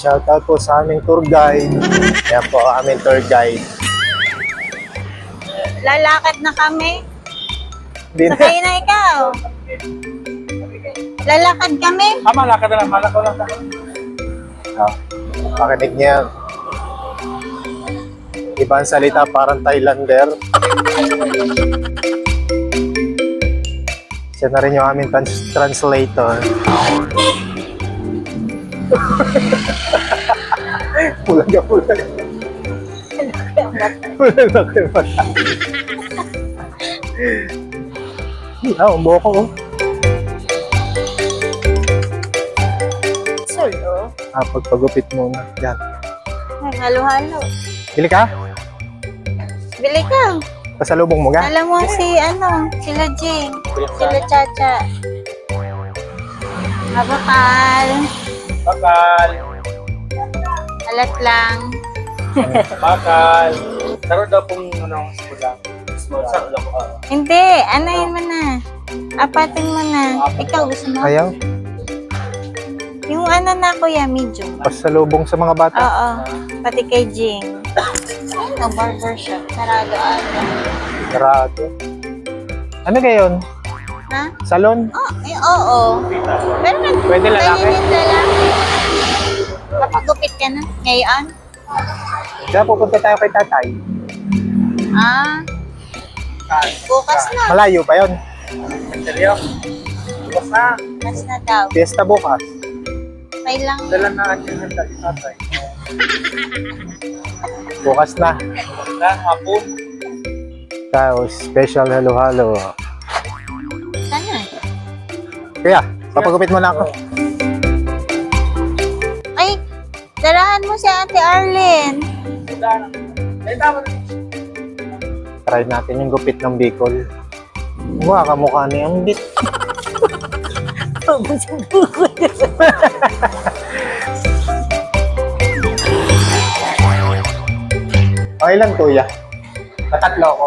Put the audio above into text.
Shoutout po sa aming tour guide. Yan po, aming tour guide. Lalakad na kami. Hindi na. Sakay na ikaw. Lalakad kami. Malakad na lang, malakad lang. Oh, pakinig niya. Ibang salita, parang Thailander. Siya na rin yung aming translator. Pulaga. Pulaga mata. Ang buhok ko. Solo. Pagpagupit muna. Yan. Ay, halo-halo. Bili ka? Bili ka. Pasalubong mo ka? Alam mo sila Jing, sila Chacha. Mabakal. Bakal. Alat lang. Bakal. Taro daw pong small lang. Hindi, anayin mo na. Apatin mo na. Ikaw gusto mo? Ayaw? Yung na kuya, medium. Pasalubong sa mga bata? Oo, pati kay Jing. Ano, barbershop. Sarado ata. Sarado. Ano gayon? Ha? Salon? Oo. Pero Pwede lalaki? Pwede lalaki. Kapagupit ka na ngayon? Kaya pupunta tayo kay tatay. Bukas na. Malayo pa yon. Seryo? Bukas na. Bukas na daw. Fiesta bukas. May lang. Dala na ang handa ni tatay. Bukas na. Bukas na, hapon. Tayo, special halo-halo. Sana. Kuya, papagupit mo na ako. Ay, darahan mo si Ate Arlene. Ay, tama na. Try natin yung gupit ng Bicol. Mukha ka mukha ni Ambit. Okay lang, kuya. Natatlo ako.